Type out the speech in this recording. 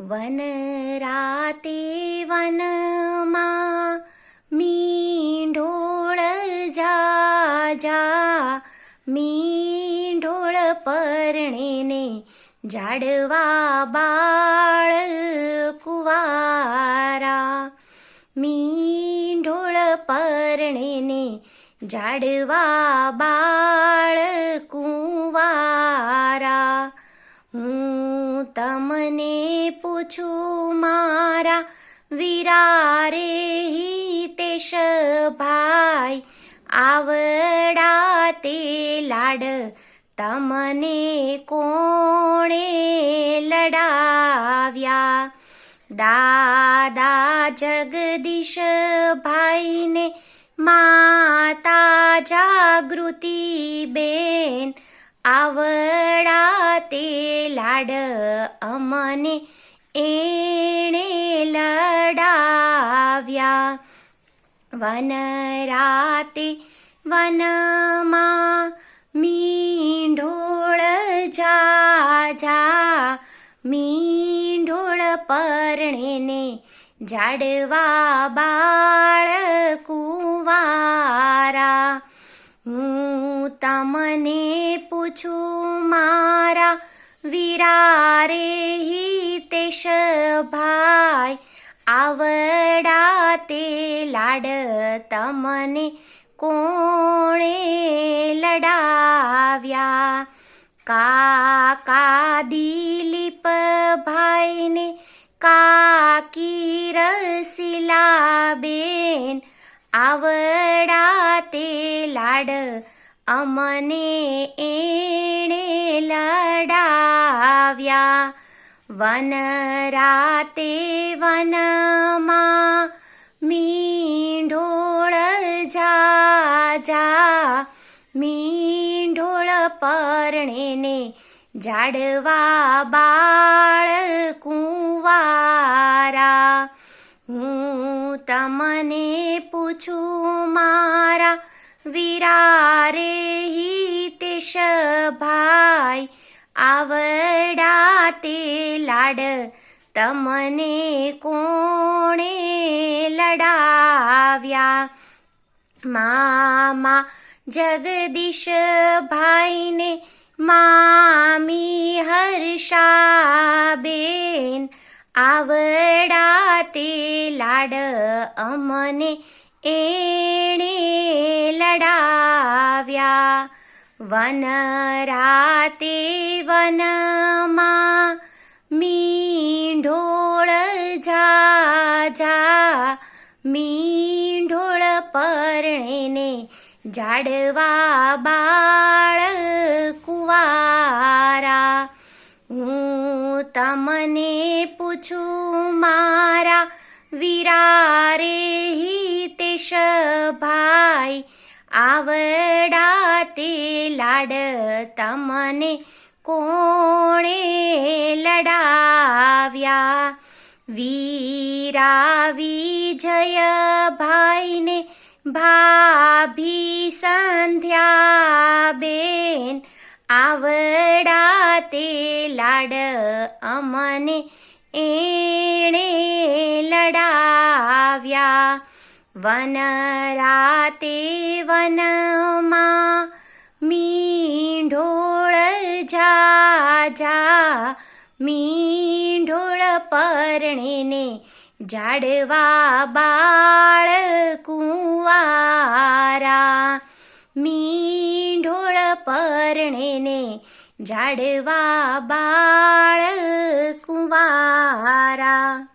one રાતે વનમાં મીંઢોળ જા મીંઢોળ પરણેને ઝાડવા બાળ કુવારા મીંઢોળ પરણેને ઝાડવા બાળ કુવારા હું તમને પૂછું મારા વીરા રે હિતેશ ભાઈ આવડા તે લાડ તમને કોણે લડાવ્યા દાદા જગદીશ ભાઈને માતા જાગૃતિ બેન આવડા તે લાડ અમને એણે લડાવ્યા વન રાતે વનમાં મીંઢોળ જા મીંઢોળ પરણેને ઝાડવા બાળ કુવારા હું તમને પૂછું મારા વીરા રે હિતેશ ભાઈ આવડા તે લાડ તમને કોણે લડાવ્યા કાકા દિલીપ ભાઈને કાકી રસીલા બેન આવડા તે લાડ અમને એણે લડાવ્યા વન રાતે વનમાં મીંઢોળ જા મીંઢોળ પરણેને ઝાડવા બાળ કુવારા હું તમને પૂછું મારા વીરા રે હિતેશ ભાઈ આવડા તે લાડ તમને કોણે લડાવ્યા મામા જગદીશ ભાઈને મામી હર્ષાબેન આવડા તે લાડ અમને એણે લડાવ્યા વન રાતે વનમાં મીંઢોળ જા મીંઢોળ પરણેને ઝાડવા બાળ કુવારા હું તમને પૂછું મારા વીરા રે હિતેશ ભાઈ આવડા તે લાડ તમને કોણે લડાવ્યા વીરા વિજય ભાઈને ભાભી સંધ્યા બેન આવડા તે લાડ અમને એણે લડાવ્યા વન રાતે વનમાં મીંઢોળ જા મીંઢોળ પરણેને ઝાડવા બાળ કુવારા મીંઢોળ પરણેને ઝાડવા બાળ કુવારા